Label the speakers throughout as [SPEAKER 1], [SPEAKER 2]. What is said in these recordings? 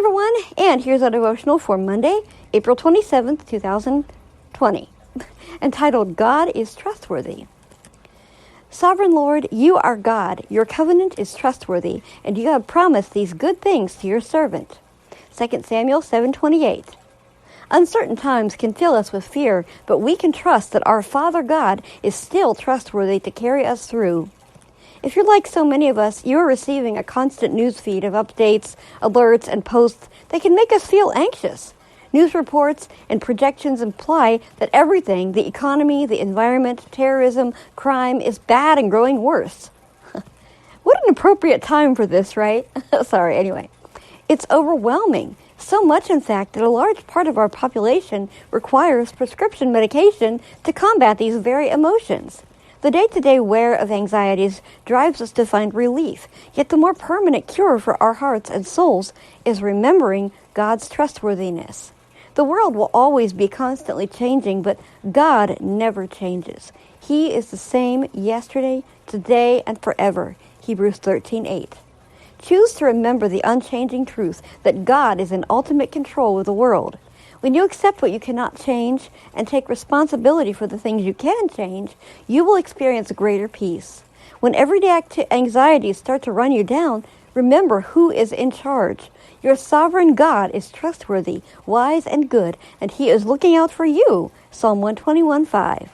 [SPEAKER 1] everyone, and here's our devotional for Monday, April 27th, 2020, entitled, God is Trustworthy. Sovereign Lord, you are God. Your covenant is trustworthy, and you have promised these good things to your servant. 2 Samuel 7:28. Uncertain times can fill us with fear, but we can trust that our Father God is still trustworthy to carry us through. If you're like so many of us, you are receiving a constant news feed of updates, alerts, and posts that can make us feel anxious. News reports and projections imply that everything, the economy, the environment, terrorism, crime, is bad and growing worse. What an appropriate time for this, right? Sorry, anyway. It's overwhelming. So much, in fact, that a large part of our population requires prescription medication to combat these very emotions. The day-to-day wear of anxieties drives us to find relief, yet the more permanent cure for our hearts and souls is remembering God's trustworthiness. The world will always be constantly changing, but God never changes. He is the same yesterday, today, and forever. Hebrews 13:8. Choose to remember the unchanging truth that God is in ultimate control of the world. When you accept what you cannot change and take responsibility for the things you can change, you will experience greater peace. When everyday anxieties start to run you down, remember who is in charge. Your sovereign God is trustworthy, wise, and good, and He is looking out for you. Psalm 121:5.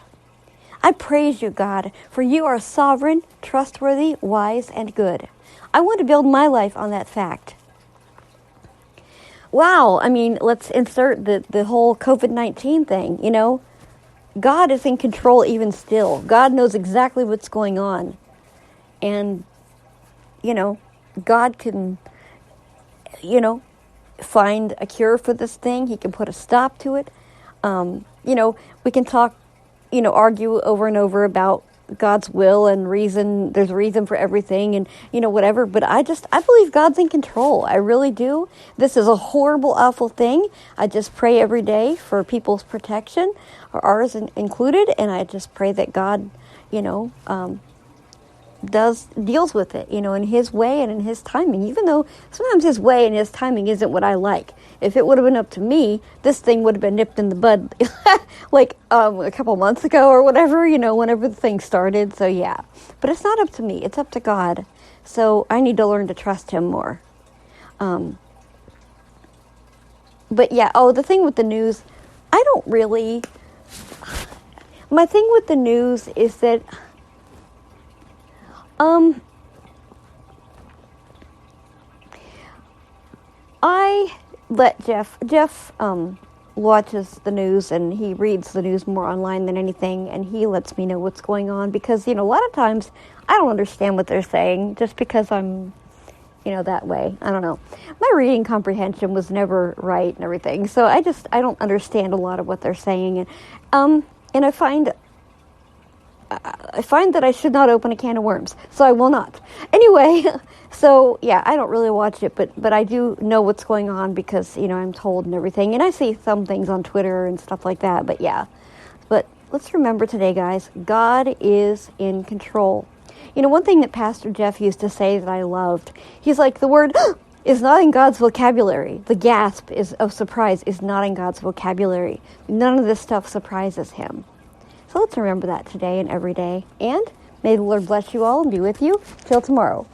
[SPEAKER 1] I praise you, God, for you are sovereign, trustworthy, wise, and good. I want to build my life on that fact. Wow, let's insert the whole COVID-19 thing, God is in control even still. God knows exactly what's going on. And, God can, find a cure for this thing. He can put a stop to it. We can talk, argue over and over about God's will and reason. There's a reason for everything and, whatever. But I believe God's in control. I really do. This is a horrible, awful thing. I just pray every day for people's protection, or ours included. And I just pray that God, deals with it, in His way and in His timing, even though sometimes His way and His timing isn't what I like. If it would have been up to me, this thing would have been nipped in the bud like a couple months ago or whatever, whenever the thing started. So yeah, but it's not up to me. It's up to God. So I need to learn to trust Him more. But yeah, the thing with the news, my thing with the news is that I let Jeff watches the news, and he reads the news more online than anything, and he lets me know what's going on because, a lot of times I don't understand what they're saying just because I'm, that way. I don't know. My reading comprehension was never right and everything, so I don't understand a lot of what they're saying, and I find that I should not open a can of worms, so I will not. Anyway, so yeah, I don't really watch it, but I do know what's going on because, I'm told and everything, and I see some things on Twitter and stuff like that, but yeah. But let's remember today, guys, God is in control. One thing that Pastor Jeff used to say that I loved, he's like, the word is not in God's vocabulary. The gasp of surprise is not in God's vocabulary. None of this stuff surprises Him. So let's remember that today and every day. And may the Lord bless you all and be with you till tomorrow.